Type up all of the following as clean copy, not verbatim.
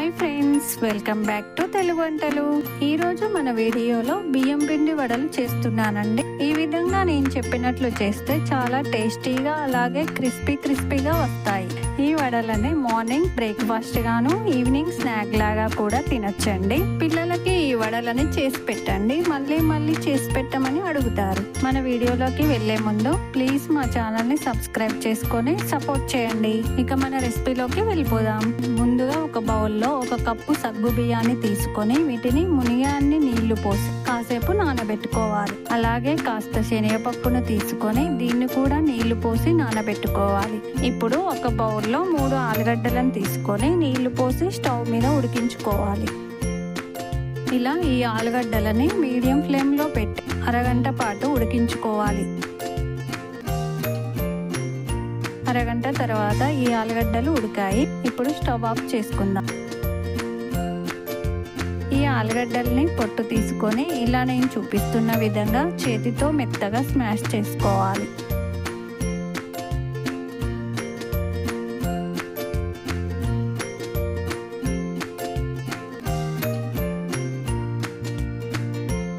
Hi friends, welcome back to Telugu వంటలు. ఈ రోజు మన వీడియోలో బియ్యం పిండి వడలు చేస్తున్నానండి. ఈ విధంగా నేను చెప్పినట్లు చేస్తే చాలా టేస్టీగా అలాగే క్రిస్పీగా వస్తాయి. ఈ వడలని మార్నింగ్ బ్రేక్ఫాస్ట్ గాను ఈవినింగ్ స్నాక్ లాగా కూడా తినొచ్చండి. పిల్లలకి ఈ వడలని చేసి పెట్టండి, మళ్ళీ చేసి పెట్టమని అడుగుతారు. మన వీడియోలోకి వెళ్లే ముందు ప్లీజ్ మా ఛానల్ ని సబ్స్క్రైబ్ చేసుకొని సపోర్ట్ చేయండి. ఇక మన రెసిపీలోకి వెళ్ళిపోదాం. ముందుగా ఒక బౌల్లో 1 కప్పు సగ్గు బియ్యాన్ని తీసుకొని వీటిని మునిగాన్ని నీళ్లు పోసి కాసేపు నానబెట్టుకోవాలి. అలాగే కాస్త శనగపప్పును తీసుకొని దీన్ని కూడా నీళ్లు పోసి నానబెట్టుకోవాలి. ఇప్పుడు ఒక బౌల్లో 3 ఆలుగడ్డలను తీసుకొని నీళ్లు పోసి స్టవ్ మీద ఉడికించుకోవాలి. ఇలా ఈ ఆలుగడ్డలని మీడియం ఫ్లేమ్ లో పెట్టి అరగంట పాటు ఉడికించుకోవాలి. అరగంట తర్వాత ఈ ఆలుగడ్డలు ఉడికాయి. ఇప్పుడు స్టవ్ ఆఫ్ చేసుకుందాం. ఈ ఆలుగడ్డల్ని పొట్టు తీసుకొని ఇలా నేను చూపిస్తున్న విధంగా చేతితో మెత్తగా స్మాష్ చేసుకోవాలి.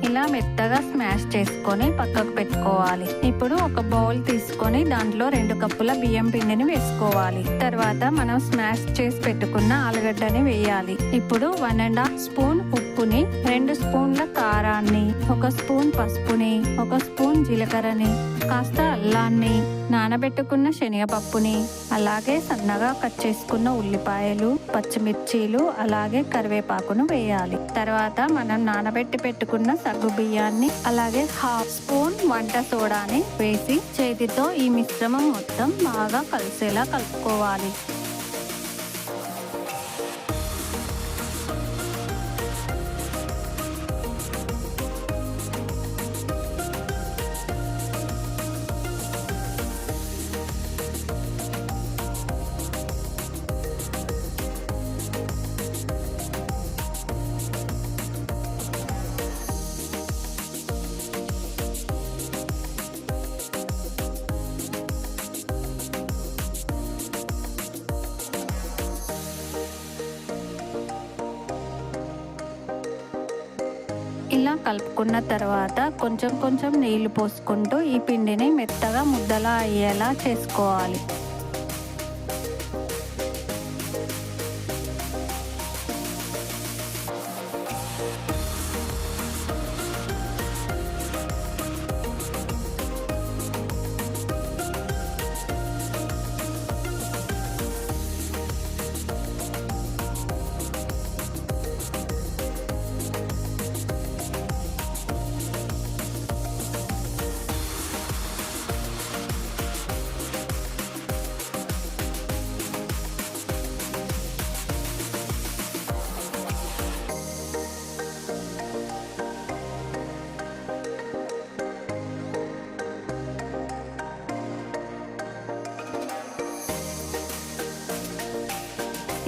ఇలా మెత్తగా స్మాష్ చేసుకొని పక్కకు పెట్టుకోవాలి. ఇప్పుడు ఒక బౌల్ తీసుకొని దాంట్లో 2 కప్పుల బియ్యం పిండిని వేసుకోవాలి. తర్వాత మనం స్మాష్ చేసి పెట్టుకున్న ఆలుగడ్డని వేయాలి. ఇప్పుడు 1½ స్పూన్ ఉప్పుని, 2 స్పూన్ల కారాన్ని, 1 స్పూన్ పసుపుని, 1 స్పూన్ జీలకర్రని, కాస్త అల్లాన్ని, నానబెట్టుకున్న శనగపప్పుని, అలాగే సన్నగా కట్ చేసుకున్న ఉల్లిపాయలు, పచ్చిమిర్చీలు, అలాగే కరివేపాకును వేయాలి. తర్వాత మనం నానబెట్టి పెట్టుకున్న సగ్గు బియ్యాన్ని, అలాగే 1/2 స్పూన్ వంట సోడాని వేసి చేతితో ఈ మిశ్రమం మొత్తం బాగా కలిసేలా కలుపుకోవాలి. ఇలా కలుపుకున్న తర్వాత కొంచెం నీళ్లు పోసుకుంటూ ఈ పిండిని మెత్తగా ముద్దలా అయ్యేలా చేసుకోవాలి.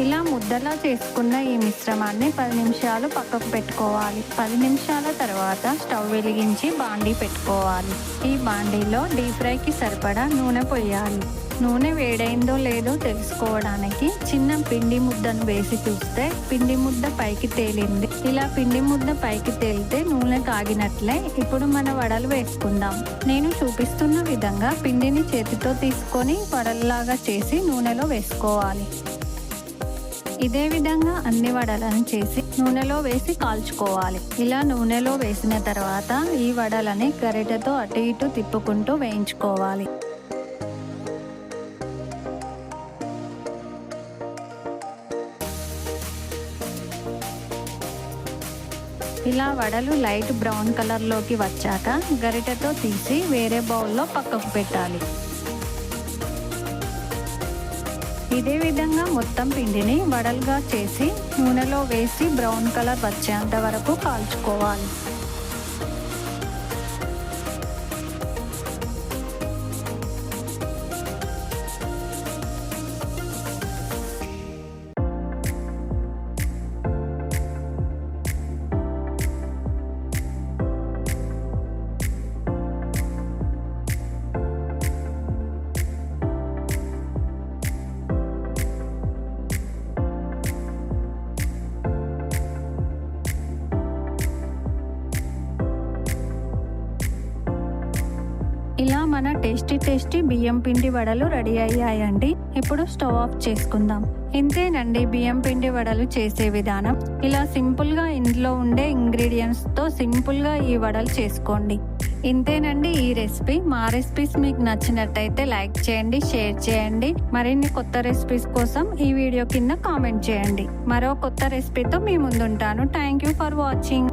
ఇలా ముద్దలా చేసుకున్న ఈ మిశ్రమాన్ని 10 నిమిషాలు పక్కకు పెట్టుకోవాలి. 10 నిమిషాల తర్వాత స్టవ్ వెలిగించి బాండీ పెట్టుకోవాలి. ఈ బాండీలో డీప్ ఫ్రైకి సరిపడా నూనె పోయాలి. నూనె వేడైందో లేదో తెలుసుకోవడానికి చిన్న పిండి ముద్దను వేసి చూస్తే పిండి ముద్ద పైకి తేలింది. ఇలా పిండి ముద్ద పైకి తేలితే నూనె కాగినట్లే. ఇప్పుడు మన వడలు వేసుకుందాం. నేను చూపిస్తున్న విధంగా పిండిని చేతితో తీసుకొని వడల్లాగా చేసి నూనెలో వేసుకోవాలి. ఇదే విధంగా అన్ని వడలను చేసి నూనెలో వేసి కాల్చుకోవాలి. ఇలా నూనెలో వేసిన తర్వాత ఈ వడలని గరిటెతో అటు ఇటు తిప్పుకుంటూ వేయించుకోవాలి. ఇలా వడలు లైట్ బ్రౌన్ కలర్లోకి వచ్చాక గరిటెతో తీసి వేరే బౌల్లో పక్కకు పెట్టాలి. ఇదే విధంగా మొత్తం పిండిని వడలుగా చేసి నూనెలో వేసి బ్రౌన్ కలర్ వచ్చేంత వరకు కాల్చుకోవాలి. మన టేస్టీ బియ్యం పిండి వడలు రెడీ అయ్యాయండి. ఇప్పుడు స్టవ్ ఆఫ్ చేసుకుందాం. ఇంతేనండి బియ్యం పిండి వడలు చేసే విధానం. ఇలా సింపుల్గా ఇంట్లో ఉండే ఇంగ్రీడియంట్స్తో సింపుల్గా ఈ వడలు చేసుకోండి. ఇంతేనండి ఈ రెసిపీ. మా రెసిపీస్ మీకు నచ్చినట్టయితే లైక్ చేయండి, షేర్ చేయండి. మరిన్ని కొత్త రెసిపీస్ కోసం ఈ వీడియో కింద కామెంట్ చేయండి. మరో కొత్త రెసిపీతో మీ ముందుంటాను. Thank you for watching.